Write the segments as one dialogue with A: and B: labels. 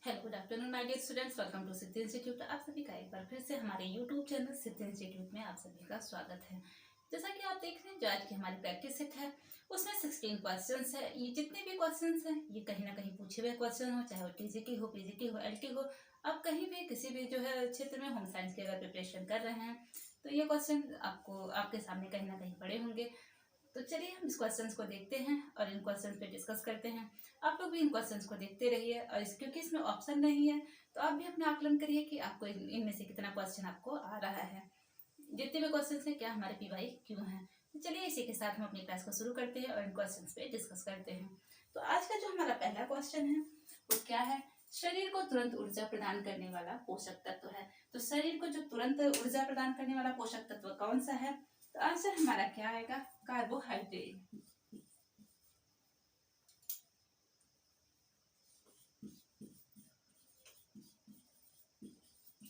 A: Hello good afternoon my dear students, welcome to Siddhi institute. आप सभी का एक बार फिर से हमारे यूट्यूब चैनल सिद्धि इंस्टीट्यूट में आप सभी का स्वागत है। जैसा कि आप देख रहे हैं, जो आज की हमारी प्रैक्टिस सेट है उसमें 16 क्वेश्चंस है। ये जितने भी क्वेश्चंस हैं ये कहीं ना कहीं पूछे हुए क्वेश्चन हो, चाहे वो टीजीटी हो, पीजीटी हो, एलटी हो। आप कहीं भी किसी भी जो है क्षेत्र में होम साइंस की अगर प्रिपरेशन कर रहे हैं तो ये क्वेश्चन आपको आपके सामने कहीं ना कहीं पड़े होंगे। तो चलिए हम इस क्वेश्चंस को देखते हैं और इन क्वेश्चंस पे डिस्कस करते हैं। आप लोग भी इन क्वेश्चंस को देखते रहिए और क्योंकि इसमें ऑप्शन नहीं है तो आप भी अपना आकलन करिए कि आपको इनमें से कितना क्वेश्चन आपको आ रहा है। जितने भी क्वेश्चंस हैं क्या हमारे पीवाई क्यों हैं। तो चलिए इसी के साथ हम अपनी क्लास को शुरू करते हैं और इन क्वेश्चंस पे डिस्कस करते हैं। तो आज का जो हमारा पहला क्वेश्चन है वो क्या है, शरीर को तुरंत ऊर्जा प्रदान करने वाला पोषक तत्व है। तो शरीर को जो तुरंत ऊर्जा प्रदान करने वाला पोषक तत्व कौन सा है? तो आंसर हमारा क्या आएगा? कार्बोहाइड्रेट।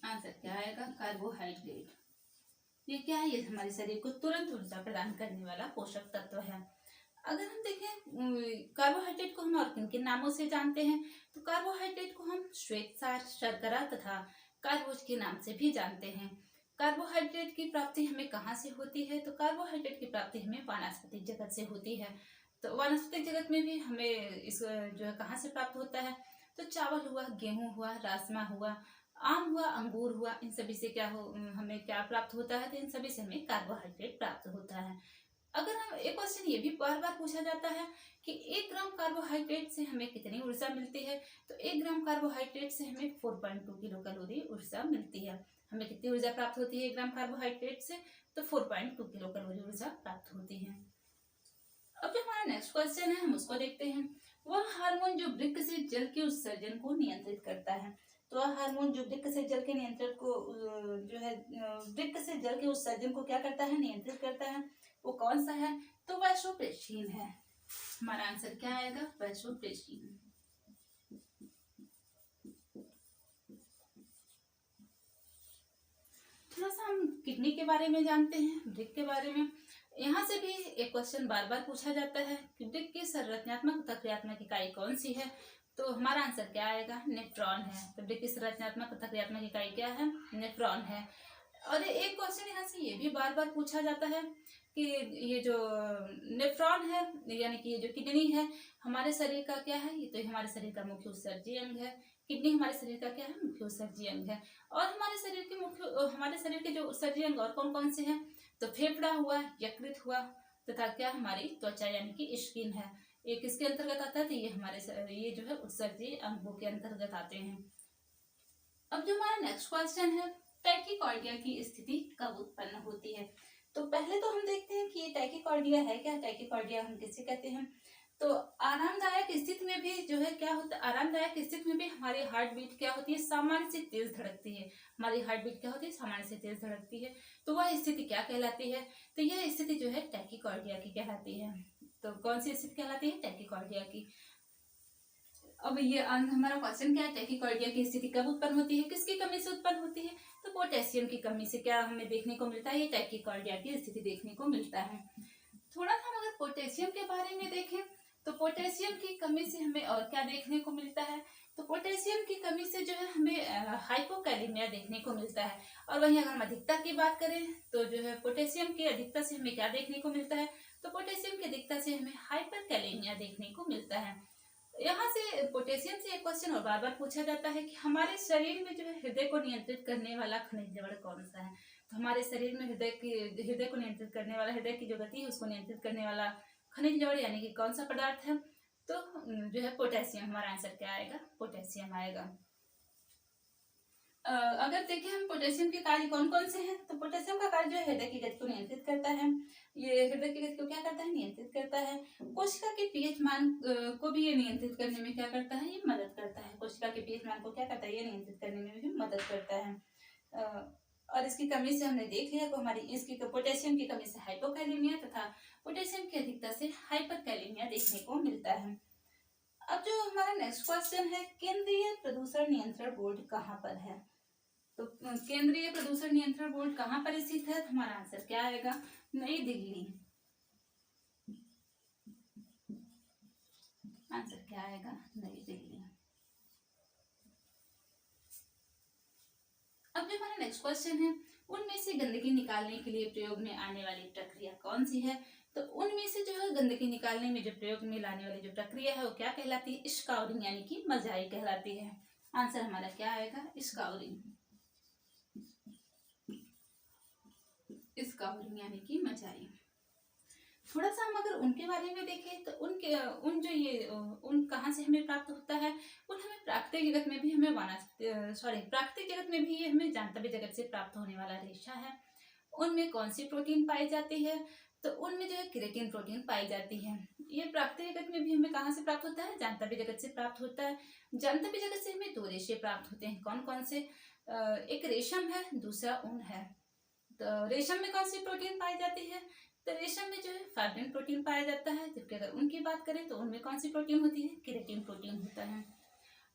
A: आंसर क्या आएगा? कार्बोहाइड्रेट। ये क्या है? ये हमारे शरीर को तुरंत ऊर्जा प्रदान करने वाला पोषक तत्व है। अगर हम देखें कार्बोहाइड्रेट को हम और किन किन नामों से जानते हैं, तो कार्बोहाइड्रेट को हम श्वेतसार, शर्करा तथा कार्बोज के नाम से भी जानते हैं। कार्बोहाइड्रेट की प्राप्ति हमें कहाँ से होती है? तो कार्बोहाइड्रेट की प्राप्ति हमें वानस्पतिक जगत से होती है। तो वानस्पतिक जगत में भी हमें इस जो है कहाँ से प्राप्त होता है? तो चावल हुआ, गेहूं हुआ, राजमा हुआ, आम हुआ, अंगूर हुआ, इन सभी से क्या हो हमें क्या प्राप्त होता है? तो इन सभी से हमें कार्बोहाइड्रेट प्राप्त होता है। अगर हम एक क्वेश्चन ये भी बार बार पूछा जाता है कि 1 ग्राम कार्बोहाइड्रेट से हमें कितनी ऊर्जा मिलती है? तो 1 ग्राम कार्बोहाइड्रेट से हमें 4.2 किलो कैलोरी ऊर्जा मिलती है। हमें कितनी ऊर्जा प्राप्त होती है 1 ग्राम कार्बोहाइड्रेट से? तो 4.2 किलो कैलोरी ऊर्जा प्राप्त होती है। अब जो हमारा नेक्स्ट क्वेश्चन है हम उसको देखते हैं। वह हार्मोन जो वृक्क से जल के उत्सर्जन को नियंत्रित करता है। तो वह हार्मोन जो वृक्क से जल के नियंत्रण को जो है वृक्क से जल के उत्सर्जन को क्या करता है? नियंत्रित करता है। वो कौन सा है? तो वैसोप्रेसिन है। हमारा आंसर क्या आएगा? वैसोप्रेसिन। थोड़ा सा हम किडनी के बारे में जानते हैं, वृक्क के बारे में। यहाँ से भी एक क्वेश्चन बार बार पूछा जाता है कि वृक्क की संरचनात्मक तथा क्रियात्मक इकाई कौन सी है? तो हमारा आंसर क्या आएगा? नेफ्रॉन है। तो वृक्क की संरचनात्मक तथा क्रियात्मक इकाई क्या है? नेफ्रॉन है। और एक क्वेश्चन यहाँ से ये भी बार बार पूछा जाता है कि ये जो नेफ्रॉन है यानी कि ये जो किडनी है हमारे शरीर का क्या है? ये तो हमारे शरीर का मुख्य उत्सर्जी अंग है। किडनी हमारे शरीर का क्या है? मुख्य उत्सर्जी अंग है। और हमारे शरीर के जो उत्सर्जी अंग और कौन कौन से हैं? तो फेफड़ा हुआ, यकृत हुआ तथा क्या हमारी त्वचा यानी कि स्किन है। ये किसके अंतर्गत आता है? तो ये जो है उत्सर्जी अंगों के अंतर्गत आते हैं। अब जो हमारा नेक्स्ट क्वेश्चन है, टैकीकार्डिया की स्थिति कब उत्पन्न होती है? तो पहले तो हम देखते हैं कि ये टैकीकार्डिया है क्या। टैकीकार्डिया हम किसे कहते हैं? तो आरामदायक स्थिति में भी जो है क्या होता है? आरामदायक स्थिति में भी हमारी हार्ट बीट क्या होती है? सामान्य से तेज धड़कती है। हमारी हार्ट बीट क्या होती है? सामान्य से तेज धड़कती है। तो वह स्थिति क्या कहलाती है? तो यह स्थिति जो है टैकीकार्डिया की कहलाती है। तो कौन सी स्थिति कहलाती है? टैकीकार्डिया की। अब ये हमारा क्वेश्चन क्या है? टैकीकार्डिया की स्थिति कब उत्पन्न होती है? किसकी कमी से उत्पन्न होती है? तो पोटेशियम की कमी से क्या हमें देखने को मिलता है? ये टैकीकार्डिया की स्थिति देखने को मिलता है। थोड़ा सा हम अगर पोटेशियम के बारे में देखें तो पोटेशियम की कमी से हमें और क्या देखने को मिलता है? तो पोटेशियम की कमी से जो है हमें हाइपोकैलेमिया देखने को मिलता है। और वहीं अगर हम अधिकता की बात करें तो जो है पोटेशियम की अधिकता से हमें क्या देखने को मिलता है? तो पोटेशियम की अधिकता से हमें हाइपरकैलेमिया देखने को मिलता है। यहाँ से पोटेशियम से एक क्वेश्चन और बार बार पूछा जाता है कि हमारे शरीर में जो है हृदय को नियंत्रित करने वाला खनिज लवण कौन सा है? तो हमारे शरीर में हृदय को नियंत्रित करने वाला, हृदय की जो गति है उसको नियंत्रित करने वाला खनिज लवण यानी कि कौन सा पदार्थ है? तो जो है पोटेशियम। हमारा आंसर क्या आएगा? पोटेशियम आएगा। अगर देखें हम पोटेशियम के कार्य कौन कौन से हैं, तो पोटेशियम का कार्य जो है हृदय की गति को नियंत्रित करता है। ये हृदय की गति को क्या करता है? नियंत्रित करता है। कोशिका के पीएच मान को भी ये नियंत्रित करने में क्या करता है? ये मदद करता है। कोशिका के पीएच मान को क्या करता है? ये नियंत्रित करने में भी मदद करता है। और इसकी कमी से हमने देख लिया तो हमारी इसकी पोटेशियम की कमी से हाइपोकैलेमिया तथा पोटेशियम की अधिकता से हाइपरकैलेमिया देखने को मिलता है। अब जो हमारा नेक्स्ट क्वेश्चन है, केंद्रीय प्रदूषण नियंत्रण बोर्ड कहाँ पर है? तो केंद्रीय प्रदूषण नियंत्रण बोर्ड कहाँ पर स्थित है? हमारा आंसर क्या आएगा? नई दिल्ली। आंसर क्या आएगा? नई दिल्ली। नेक्स्ट क्वेश्चन है, उनमें से गंदगी निकालने के लिए प्रयोग में आने वाली प्रक्रिया कौन सी है? तो उनमें से जो है गंदगी निकालने में जो प्रयोग में लाने वाली जो प्रक्रिया है वो क्या कहलाती है? स्काउरिंग यानी कि मजाई कहलाती है। आंसर हमारा क्या आएगा? स्काउरिंग। स्काउरिंग यानी कि मजाई। थोड़ा सा हम अगर उनके बारे में देखें तो उनके उन कहाँ से हमें प्राप्त होता है? उन हमें प्राकृतिक जगत में भी हमें प्राकृतिक जगत में भी ये हमें जानतव्य जगत से प्राप्त होने वाला रेशा है। उनमें कौन सी प्रोटीन पाई जाती है? तो उनमें जो है केराटिन प्रोटीन पाई जाती है। ये प्राकृतिक जगत में भी हमें कहाँ से प्राप्त होता है? जानतव्य जगत से प्राप्त होता है। जानतव्य जगत से हमें दो रेशे प्राप्त होते हैं। कौन कौन से? एक रेशम है, दूसरा ऊन है। तो रेशम में कौन सी प्रोटीन पाई जाती है? तो रेशम में जो है फाइब्रिन प्रोटीन पाया जाता है, जबकि अगर उनकी बात करें तो उनमें कौन सी प्रोटीन होती है? केराटिन प्रोटीन होता है।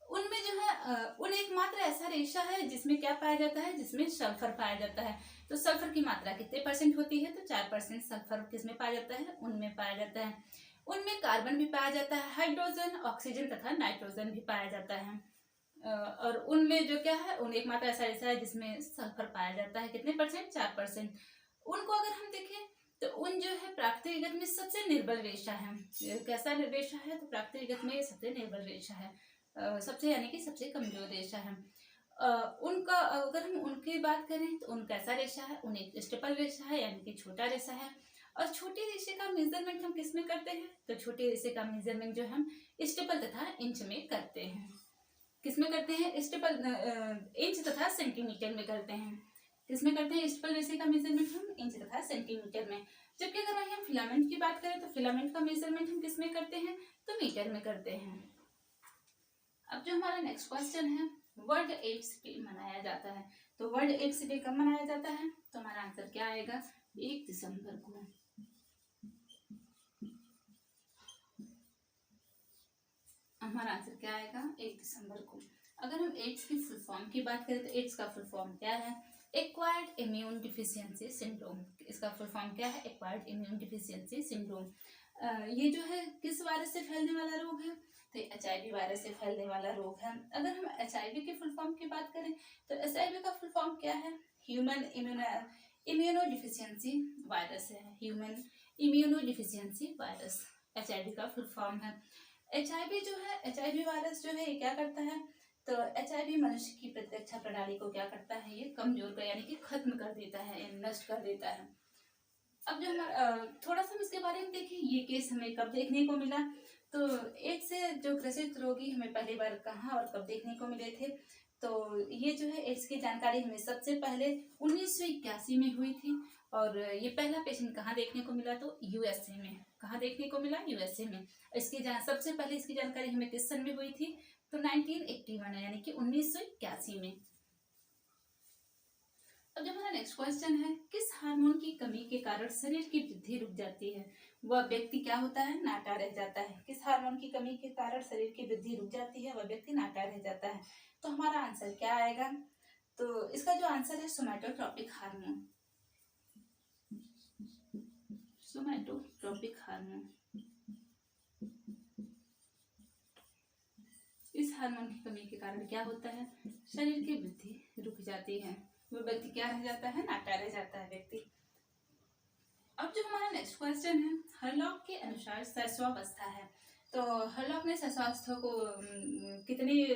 A: उनमें जो है उन एकमात्र ऐसा रेशा है जिसमें क्या पाया जाता है? जिसमें सल्फर पाया जाता है। तो सल्फर की मात्रा कितने परसेंट होती है? तो 4% सल्फर किसमें पाया जाता है? उनमें पाया जाता है। उनमें कार्बन भी पाया जाता है, हाइड्रोजन, ऑक्सीजन तथा नाइट्रोजन भी पाया जाता है। और उनमें जो क्या है, उन एकमात्र ऐसा रेशा है जिसमें सल्फर पाया जाता है। कितने परसेंट? 4%। उनको अगर हम देखें तो उन जो है प्राकृतिक जगत में सबसे निर्बल रेशा है। कैसा रेशा है? तो प्राकृतिक जगत में सबसे निर्बल रेशा है, सबसे यानी कि सबसे कमजोर रेशा है। उनका अगर हम उनकी बात करें तो उनका कैसा रेशा है? उन एक स्टेपल रेशा है यानी कि छोटा रेशा है। और छोटे रेशे का मेजरमेंट हम किस में करते हैं? तो छोटे रेशे का मेजरमेंट जो हम स्टेपल तथा इंच में करते हैं। किसमें करते हैं? स्टेपल इंच तथा सेंटीमीटर में करते हैं। किसमें करते हैं? स्टेपल रेशे का मेजरमेंट हम इंच तथा सेंटीमीटर में। जबकि अगर वहीं हम फिलामेंट की बात करें तो फिलामेंट का मेजरमेंट हम किसमें करते हैं? तो मीटर में करते हैं। अब जो हमारा नेक्स्ट क्वेश्चन है, वर्ल्ड एड्स डे मनाया जाता है। तो वर्ल्ड एड्स डे कब मनाया जाता है? तो हमारा आंसर क्या आएगा? 1 दिसंबर को। हमारा आंसर क्या आएगा? 1 दिसंबर को। अगर हम एड्स की फुल फॉर्म की बात करें तो एड्स का फुल फॉर्म क्या है? Acquired immune deficiency syndrome. इसका फुल फॉर्म क्या है? Acquired immune deficiency syndrome. ये जो है किस वायरस से फैलने वाला रोग है? तो HIV वायरस से फैलने वाला रोग है। अगर हम HIV की फुल फॉर्म की बात करें तो HIV का फुल फॉर्म क्या है? ह्यूमन इम्यूनो डिफिशियंसी वायरस है। Human immuno deficiency virus HIV का फुल फॉर्म है। HIV जो है, HIV वायरस जो है ये क्या करता है? तो HIV मनुष्य की प्रतिरक्षा प्रणाली को क्या करता है? ये कमजोर कर यानी कि खत्म कर देता है, नष्ट कर देता है। अब जो हमारा थोड़ा सा हम इसके बारे में देखें, ये केस हमें कब देखने को मिला? तो एड्स से जो ग्रसित रोगी हमें पहली बार कहाँ और कब देखने को मिले थे? तो ये जो है एड्स की जानकारी हमें सबसे पहले 1981 में हुई थी। और ये पहला पेशेंट कहाँ देखने को मिला? तो USA में। कहाँ देखने को मिला? USA में। इसकी सबसे पहले इसकी जानकारी हमें किस सन में हुई थी? तो 1981 यानी कि 1981 में। अब जो हमारा नेक्स्ट क्वेश्चन है, किस हार्मोन की कमी के कारण शरीर की वृद्धि रुक जाती है? वह व्यक्ति क्या होता है? नाटा रह जाता है। किस हार्मोन की कमी के कारण शरीर की वृद्धि रुक जाती है? वह व्यक्ति नाटा रह जाता है। तो हमारा आंसर क्या आएगा? तो इसका जो आंसर है सोमैटोट्रोपिक हार्मोन। सोमैटोट्रोपिक हार्मोन। इस हार्मोन की कमी के कारण क्या होता है? शरीर की वृद्धि रुक जाती है। वो व्यक्ति क्या रह जाता है? नाटा रह जाता है व्यक्ति। अब जो हमारा नेक्स्ट क्वेश्चन है, हरलॉक के अनुसार शैशवावस्था है। तो हरलॉक ने शैशवावस्था को कितनी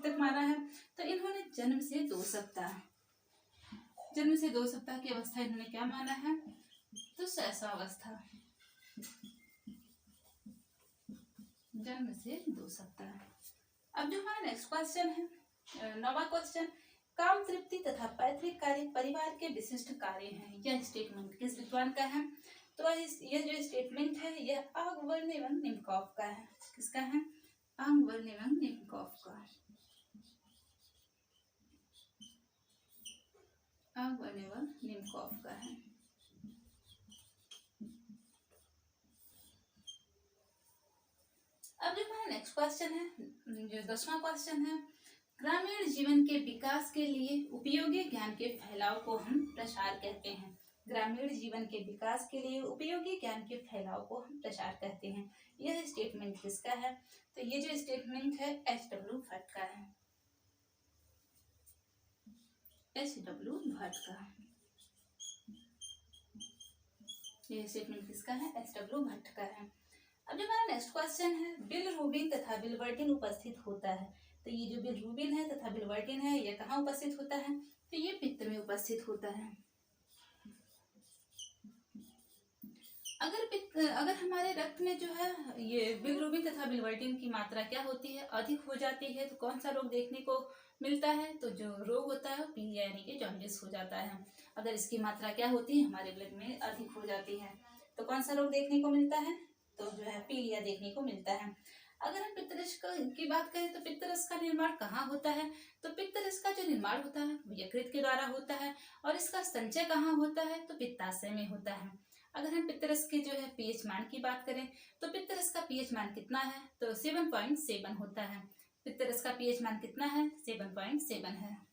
A: तक माना है? तो इन्होंने जन्म से 2 सप्ताह की अवस्था इन्होंने क्या माना है? तो शैशवावस्था, जन्म से 2 सप्ताह। अब जो हमारा नेक्स्ट क्वेश्चन है, 9वां क्वेश्चन, काम तृप्ति तथा पैतृक कार्य परिवार के विशिष्ट कार्य हैं। यह स्टेटमेंट किस विद्वान का है? तो यह जो स्टेटमेंट है यह आगवर्न एवं निमकॉफ का है। किसका है? आगवर्न एवं निमकॉफ का। आगवर्न एवं निमकॉफ का है। अब जो हमारा नेक्स्ट क्वेश्चन है, जो 10वां क्वेश्चन है, ग्रामीण जीवन के विकास के लिए उपयोगी ज्ञान के फैलाव को हम प्रसार कहते हैं। ग्रामीण जीवन के विकास के लिए उपयोगी ज्ञान के फैलाव को हम प्रसार कहते हैं। यह स्टेटमेंट किसका है? तो ये जो स्टेटमेंट है H.W. भट्ट का है। HW भट्ट का। ये स्टेटमेंट किसका है? HW भट्ट का है। अब जो हमारा नेक्स्ट क्वेश्चन है, बिलरुबिन तथा बिलवर्टिन उपस्थित होता है। तो ये जो बिलरुबिन है तथा बिलवर्टिन है, ये कहाँ उपस्थित होता है? तो ये पित्त में उपस्थित होता है। अगर हमारे रक्त में जो है ये बिलरुबिन तथा बिलवर्टिन की मात्रा क्या होती है? अधिक हो जाती है, तो कौन सा रोग देखने को मिलता है? तो जो रोग होता है पीलिया यानी कि जॉन्डिस हो जाता है। अगर इसकी मात्रा क्या होती है? हमारे ब्लड में अधिक हो जाती है, तो कौन सा रोग देखने को मिलता है? तो जो है पीलिया देखने को मिलता है। अगर हम पित्तरस की बात करें तो पित्तरस का निर्माण कहाँ होता है? तो पित्तरस का जो निर्माण होता है वो यकृत के द्वारा होता है, और इसका संचय कहाँ होता है? तो पित्ताशय में होता है। अगर हम पित्तरस के जो है पीएच मान की बात करें तो पित्तरस का पीएच मान कितना है? तो 7.7 होता है। पित्तरस का पीएच मान कितना है? 7.7 है।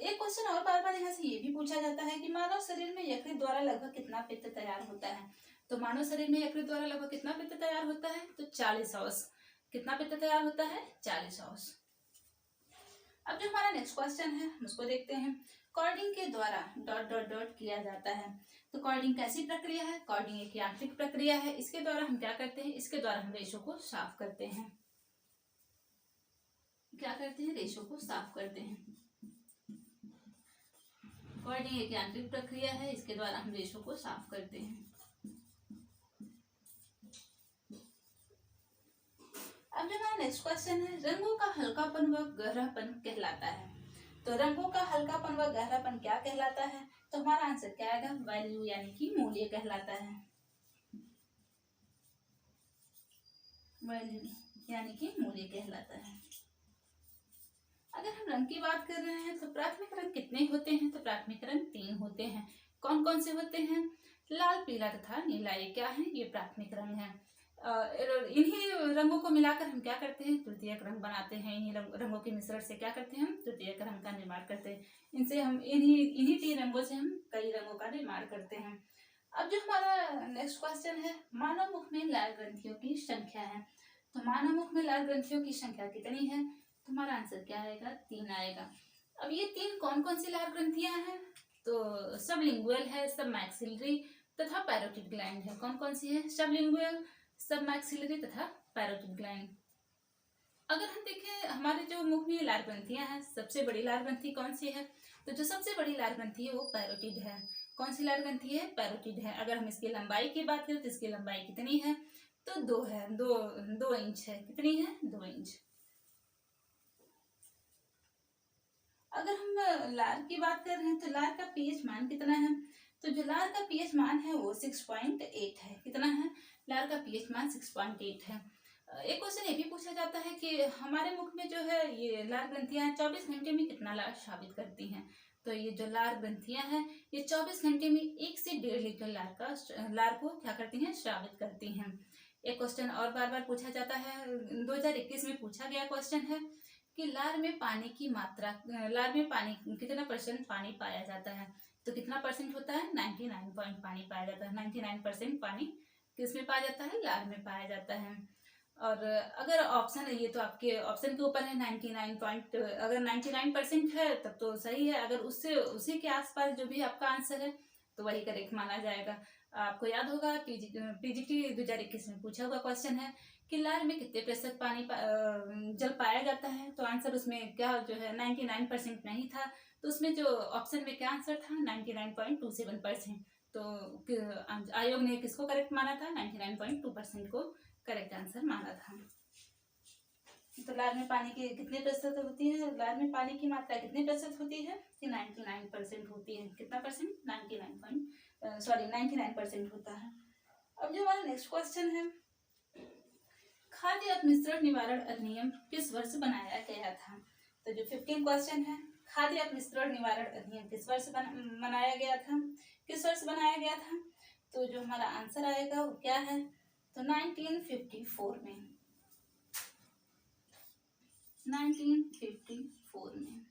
A: एक क्वेश्चन और बार बार यहाँ से ये भी पूछा जाता है कि मानव शरीर में यकृत द्वारा लगभग कितना पित्त तैयार होता है? तो मानव शरीर में यकृत द्वारा लगभग कितना पित्त तैयार होता है? तो 40 औंस। कितना पित्त तैयार होता है? 40 औंस। अब जो हमारा नेक्स्ट क्वेश्चन है उसको देखते हैं। कॉर्डिंग के द्वारा ... किया जाता है। तो कॉर्डिंग कैसी प्रक्रिया है? कॉर्डिंग एक यांत्रिक प्रक्रिया है। इसके द्वारा हम क्या करते हैं? इसके द्वारा हम रेशों को साफ करते हैं। क्या करते हैं? रेशों को साफ करते हैं। कॉर्डिंग एक यांत्रिक प्रक्रिया है, इसके द्वारा हम रेशों को साफ करते हैं। अब जो हमारा नेक्स्ट क्वेश्चन है, रंगों का हल्कापन व गहरापन कहलाता है। तो रंगों का हल्कापन व गहरापन क्या कहलाता है? तो हमारा आंसर क्या आएगा? वैल्यू यानी कि मूल्य कहलाता है। वैल्यू यानी कि मूल्य कहलाता है। अगर हम रंग की बात कर रहे हैं तो प्राथमिक रंग कितने होते हैं? तो प्राथमिक रंग 3 होते हैं। कौन कौन से होते हैं? लाल, पीला तथा नीला। ये क्या है? ये प्राथमिक रंग है। इन्हीं रंगों को मिलाकर हम क्या करते हैं? तृतीयक रंग बनाते हैं। इन्हीं रंगों के मिश्रण से क्या करते हैं? हम तृतीयक रंग का निर्माण करते हैं। इनसे हम इन्हीं 3 रंगों से हम कई रंगों का निर्माण करते हैं। अब जो हमारा नेक्स्ट क्वेश्चन है, मानव मुख में लाल ग्रंथियों की संख्या है। तो मानव मुख में लाल ग्रंथियों की संख्या कितनी है? तो हमारा आंसर क्या आएगा? 3 आएगा। अब ये 3 कौन कौन सी लाल ग्रंथियां हैं? तो सबलिंगुअल है, सब मैक्सिलरी तथा पैरोटिड ग्लैंड है। कौन कौन सी है? सबलिंगुअल, सब मैक्सिलरी तथा पैरोटिड ग्लैंड। अगर हम देखें हमारे जो मुख में लाल ग्रंथियां हैं, सबसे बड़ी लाल ग्रंथि कौन सी है? तो जो सबसे बड़ी लाल ग्रंथि है वो पैरोटिड है। कौन सी लाल ग्रंथि है? पैरोटिड है। अगर हम इसकी लंबाई की बात करें तो इसकी लंबाई कितनी है? तो 2 है। 2 इंच है। कितनी है? 2 इंच। अगर हम लार की बात कर रहे हैं तो लार का पीएच मान कितना है? तो जो लार का पीएच मान है वो 6.8 है। कितना है? लार का पीएच मान 6.8 है। एक क्वेश्चन ये भी पूछा जाता है कि हमारे मुख में जो है ये लार ग्रंथियां 24 घंटे में कितना लार स्रावित करती हैं? तो ये जो लार ग्रंथियां हैं ये 24 घंटे में 1 से 1.5 लीटर लार को क्या करती हैं? स्रावित करती हैं। एक क्वेश्चन और बार बार पूछा जाता है, 2021 में पूछा गया क्वेश्चन है कि लार में पानी की मात्रा, लार में पानी कितना % पानी पाया जाता है? तो कितना % होता है? 99 पानी पाया जाता है। 99% पानी किस में पाया जाता है? लार में पाया जाता है। और अगर ऑप्शन, ये तो आपके ऑप्शन के ऊपर है, 99 अगर 99% है तब तो सही है। अगर उससे उसी के आसपास जो भी आपका आंसर है तो वही करेक्ट माना जाएगा। आपको याद होगा पीजीटी 2021 में पूछा हुआ क्वेश्चन है कि लार में कितने % पानी जल पाया जाता है? तो आंसर उसमें क्या जो है 99% नहीं था, तो उसमें जो ऑप्शन में क्या आंसर था? 99.27%। तो आयोग ने किसको करेक्ट माना था? 99.2% को करेक्ट आंसर माना था। तो लार में पानी की कितने % होती है? लार में पानी की मात्रा कितने % होती है? कि 99% होती है। कितना %? 99% होता है। अब जो हमारा नेक्स्ट क्वेश्चन है, खाद्य अपमिश्रण निवारण अधिनियम किस वर्ष बनाया गया था? तो जो 15 क्वेश्चन है, खाद्य अपमिश्रण निवारण अधिनियम किस वर्ष बनाया गया था? किस वर्ष बनाया गया था? तो जो हमारा आंसर आएगा वो क्या है? तो 1954 में। 1954 में।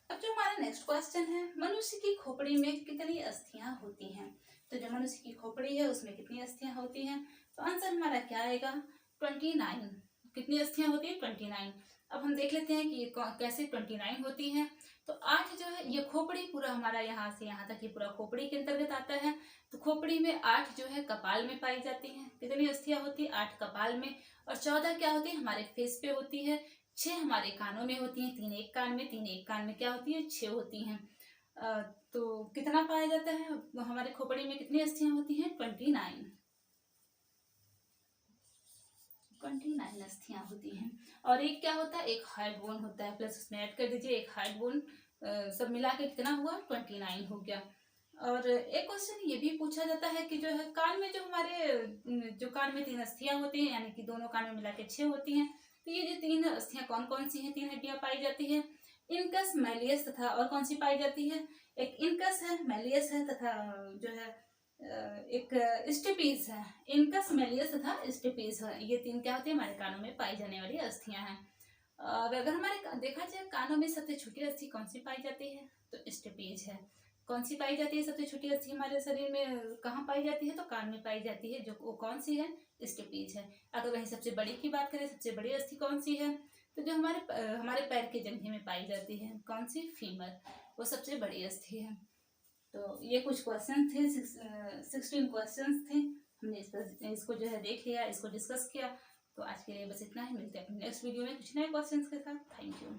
A: अब जो हमारा नेक्स्ट क्वेश्चन है, मनुष्य की खोपड़ी में कितनी अस्थियां होती हैं? तो जो मनुष्य की खोपड़ी है उसमें कितनी अस्थियां होती हैं? तो आंसर हमारा क्या आएगा? 29। कितनी अस्थियां होती हैं? 29। अब हम देख लेते हैं कि ये कैसे 29 होती हैं। तो 8 जो है ये खोपड़ी, पूरा हमारा यहाँ से यहाँ तक ये पूरा खोपड़ी के अंतर्गत आता है। तो खोपड़ी में 8 जो है कपाल में पाई जाती हैं। कितनी अस्थियां होती है? 8 कपाल में। और 14 क्या होती है? हमारे फेस पे होती है। 6 हमारे कानों में होती हैं, 3 एक कान में, 3 एक कान में क्या होती है? 6 होती हैं। तो कितना पाया जाता है हमारे खोपड़ी में? कितनी अस्थियां होती हैं? 29 अस्थियां होती हैं। और एक क्या होता है? एक हार्ट बोन होता है, प्लस उसमें ऐड कर दीजिए एक हार्ट बोन। सब मिला के कितना हुआ? 29 हो गया। और एक क्वेश्चन ये भी पूछा जाता है कि जो है कान में जो हमारे जो कान में 3 अस्थियां होती हैं, यानी कि दोनों कान में मिला के 6 होती हैं। तो ये जो 3 अस्थियां कौन कौन सी हैं? 3 हड्डियां पाई जाती है। इनकस, मैलियस तथा और कौन सी पाई जाती है? एक इनकस है, मैलियस है तथा जो है एक स्टेपीज है। इनकस, मैलियस तथा स्टेपीज है। ये 3 क्या होती है? हमारे कानों में पाई जाने वाली अस्थियां हैं। और अगर हमारे देखा जाए कानों में सबसे छोटी अस्थि कौन सी पाई जाती है? तो स्टेपीज है। कौन सी पाई जाती है सबसे छोटी अस्थि हमारे शरीर में? कहाँ पाई जाती है? तो कान में पाई जाती है। जो वो कौन सी है? स्टेपीज है। अगर वहीं सबसे बड़ी की बात करें, सबसे बड़ी अस्थि कौन सी है? तो जो हमारे पैर के जंघे में पाई जाती है, कौन सी? फीमर। वो सबसे बड़ी अस्थि है। तो ये कुछ क्वेश्चन थे, 16 क्वेश्चन थे। हमने इसको जो है देख लिया, इसको डिस्कस किया। तो आज के लिए बस इतना ही। मिलते हैं अपने नेक्स्ट वीडियो में कुछ नए क्वेश्चंस के साथ। Thank you.